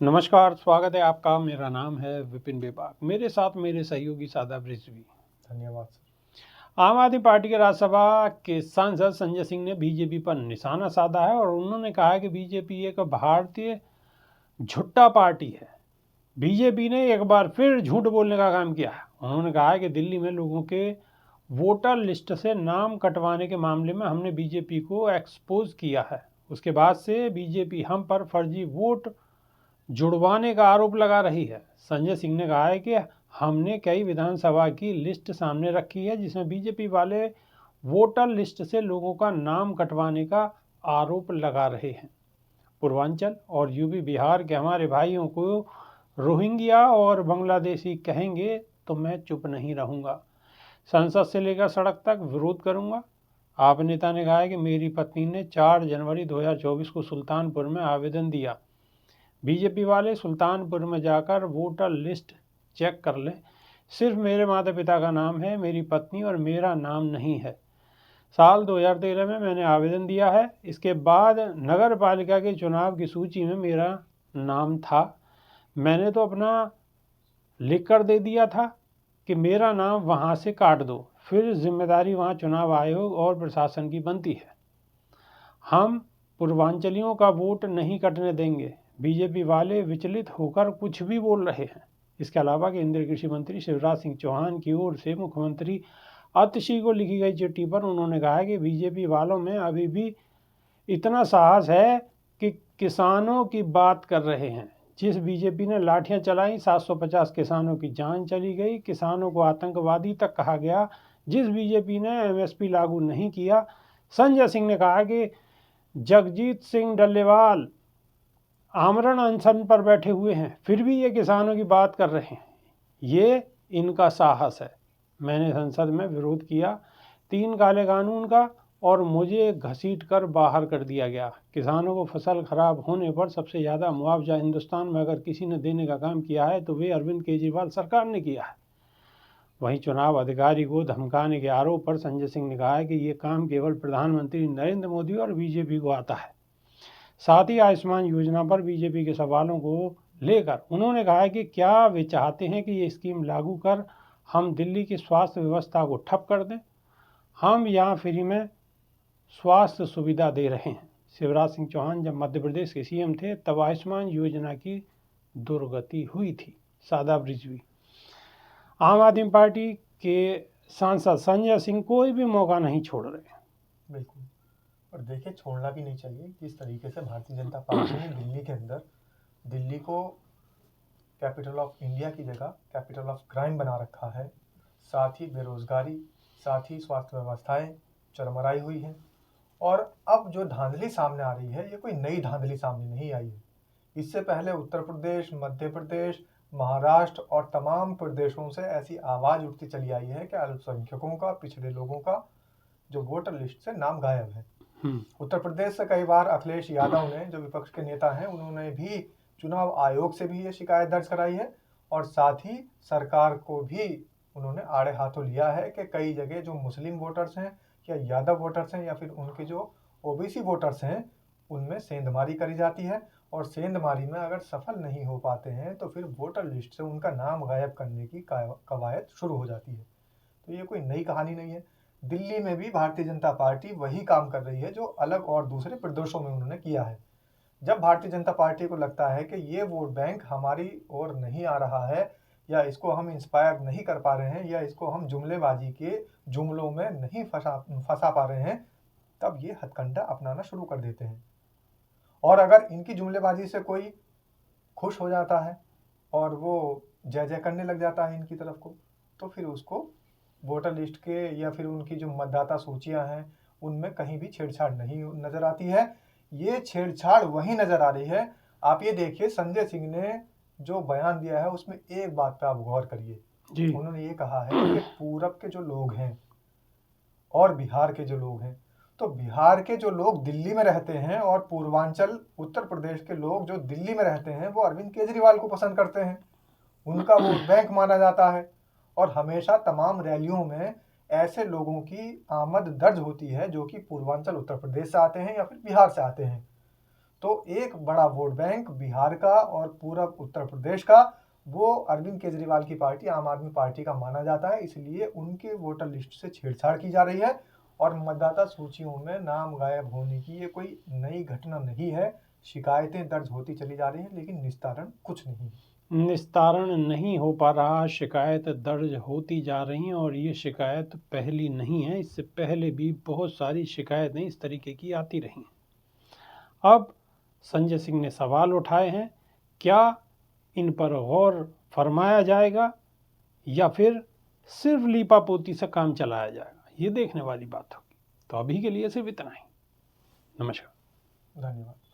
नमस्कार, स्वागत है आपका। मेरा नाम है विपिन बेबाक। मेरे साथ मेरे सहयोगी सादाब रिजवी। धन्यवाद सर। आम आदमी पार्टी के राज्यसभा के सांसद संजय सिंह ने बीजेपी पर निशाना साधा है और उन्होंने कहा है कि बीजेपी एक भारतीय झुट्टा पार्टी है। बीजेपी ने एक बार फिर झूठ बोलने का काम किया है। उन्होंने कहा है कि दिल्ली में लोगों के वोटर लिस्ट से नाम कटवाने के मामले में हमने बीजेपी को एक्सपोज किया है। उसके बाद से बीजेपी हम पर फर्जी वोट जुड़वाने का आरोप लगा रही है। संजय सिंह ने कहा है कि हमने कई विधानसभा की लिस्ट सामने रखी है जिसमें बीजेपी वाले वोटर लिस्ट से लोगों का नाम कटवाने का आरोप लगा रहे हैं। पूर्वांचल और यूपी बिहार के हमारे भाइयों को रोहिंग्या और बांग्लादेशी कहेंगे तो मैं चुप नहीं रहूँगा। संसद से लेकर सड़क तक विरोध करूँगा। आप नेता ने कहा है कि मेरी पत्नी ने 4 जनवरी 2024 को सुल्तानपुर में आवेदन दिया। बीजेपी वाले सुल्तानपुर में जाकर वोटर लिस्ट चेक कर लें। सिर्फ मेरे माता पिता का नाम है, मेरी पत्नी और मेरा नाम नहीं है। साल 2013 में मैंने आवेदन दिया है। इसके बाद नगर पालिका के चुनाव की सूची में मेरा नाम था। मैंने तो अपना लिख कर दे दिया था कि मेरा नाम वहाँ से काट दो। फिर जिम्मेदारी वहाँ चुनाव आयोग और प्रशासन की बनती है। हम पूर्वांचलियों का वोट नहीं कटने देंगे। बीजेपी वाले विचलित होकर कुछ भी बोल रहे हैं। इसके अलावा केंद्रीय कृषि मंत्री शिवराज सिंह चौहान की ओर से मुख्यमंत्री अतिशी को लिखी गई चिट्ठी पर उन्होंने कहा है कि बीजेपी वालों में अभी भी इतना साहस है कि किसानों की बात कर रहे हैं। जिस बीजेपी ने लाठियां चलाई, 750 किसानों की जान चली गई, किसानों को आतंकवादी तक कहा गया। जिस बीजेपी ने एमएसपी लागू नहीं किया। संजय सिंह ने कहा कि जगजीत सिंह डल्लेवाल आमरण अनशन पर बैठे हुए हैं, फिर भी ये किसानों की बात कर रहे हैं। ये इनका साहस है। मैंने संसद में विरोध किया 3 काले कानून का और मुझे घसीट कर बाहर कर दिया गया। किसानों को फसल खराब होने पर सबसे ज़्यादा मुआवजा हिंदुस्तान में अगर किसी ने देने का काम किया है तो वे अरविंद केजरीवाल सरकार ने किया है। वहीं चुनाव अधिकारी को धमकाने के आरोप पर संजय सिंह ने कहा है कि ये काम केवल प्रधानमंत्री नरेंद्र मोदी और बीजेपी को आता है। साथ ही आयुष्मान योजना पर बीजेपी के सवालों को लेकर उन्होंने कहा है कि क्या वे चाहते हैं कि ये स्कीम लागू कर हम दिल्ली की स्वास्थ्य व्यवस्था को ठप कर दें। हम यहाँ फ्री में स्वास्थ्य सुविधा दे रहे हैं। शिवराज सिंह चौहान जब मध्य प्रदेश के सीएम थे तब आयुष्मान योजना की दुर्गति हुई थी। सादाब रिजवी। आम आदमी पार्टी के सांसद संजय सिंह कोई भी मौका नहीं छोड़ रहे। बिल्कुल। और देखिए, छोड़ना भी नहीं चाहिए। किस तरीके से भारतीय जनता पार्टी ने दिल्ली के अंदर दिल्ली को कैपिटल ऑफ इंडिया की जगह कैपिटल ऑफ क्राइम बना रखा है। साथ ही बेरोजगारी, साथ ही स्वास्थ्य व्यवस्थाएं चरमराई हुई हैं। और अब जो धांधली सामने आ रही है, ये कोई नई धांधली सामने नहीं आई है। इससे पहले उत्तर प्रदेश, मध्य प्रदेश, महाराष्ट्र और तमाम प्रदेशों से ऐसी आवाज उठती चली आई है कि अल्पसंख्यकों का, पिछड़े लोगों का जो वोटर लिस्ट से नाम गायब है। उत्तर प्रदेश से कई बार अखिलेश यादव ने, जो विपक्ष के नेता हैं, उन्होंने भी चुनाव आयोग से भी ये शिकायत दर्ज कराई है और साथ ही सरकार को भी उन्होंने आड़े हाथों लिया है कि कई जगह जो मुस्लिम वोटर्स हैं या यादव वोटर्स हैं या फिर उनके जो ओबीसी वोटर्स हैं, उनमें सेंधमारी करी जाती है और सेंधमारी में अगर सफल नहीं हो पाते हैं तो फिर वोटर लिस्ट से उनका नाम गायब करने की कवायद शुरू हो जाती है। तो ये कोई नई कहानी नहीं है। दिल्ली में भी भारतीय जनता पार्टी वही काम कर रही है जो अलग और दूसरे प्रदेशों में उन्होंने किया है। जब भारतीय जनता पार्टी को लगता है कि ये वोट बैंक हमारी ओर नहीं आ रहा है या इसको हम इंस्पायर नहीं कर पा रहे हैं या इसको हम जुमलेबाजी के जुमलों में नहीं फंसा पा रहे हैं, तब ये हथकंडा अपनाना शुरू कर देते हैं। और अगर इनकी जुमलेबाजी से कोई खुश हो जाता है और वो जय जय करने लग जाता है इनकी तरफ को, तो फिर उसको वोटर लिस्ट के या फिर उनकी जो मतदाता सूचियां हैं उनमें कहीं भी छेड़छाड़ नहीं नजर आती है। ये छेड़छाड़ वहीं नजर आ रही है। आप ये देखिए, संजय सिंह ने जो बयान दिया है उसमें एक बात पे आप गौर करिए। उन्होंने ये कहा है कि पूरब के जो लोग हैं और बिहार के जो लोग हैं, तो बिहार के जो लोग दिल्ली में रहते हैं और पूर्वांचल उत्तर प्रदेश के लोग जो दिल्ली में रहते हैं वो अरविंद केजरीवाल को पसंद करते हैं, उनका वोट बैंक माना जाता है और हमेशा तमाम रैलियों में ऐसे लोगों की आमद दर्ज होती है जो कि पूर्वांचल उत्तर प्रदेश से आते हैं या फिर बिहार से आते हैं। तो एक बड़ा वोट बैंक बिहार का और पूरा उत्तर प्रदेश का वो अरविंद केजरीवाल की पार्टी आम आदमी पार्टी का माना जाता है, इसलिए उनके वोटर लिस्ट से छेड़छाड़ की जा रही है और मतदाता सूचियों में नाम गायब होने की ये कोई नई घटना नहीं है। शिकायतें दर्ज होती चली जा रही हैं लेकिन निस्तारण कुछ नहीं है। निस्तारण नहीं हो पा रहा, शिकायत दर्ज होती जा रही हैं और ये शिकायत पहली नहीं है, इससे पहले भी बहुत सारी शिकायतें इस तरीके की आती रही हैं। अब संजय सिंह ने सवाल उठाए हैं, क्या इन पर गौर फरमाया जाएगा या फिर सिर्फ लीपापोती से काम चलाया जाएगा, ये देखने वाली बात होगी। तो अभी के लिए सिर्फ इतना ही। नमस्कार। धन्यवाद।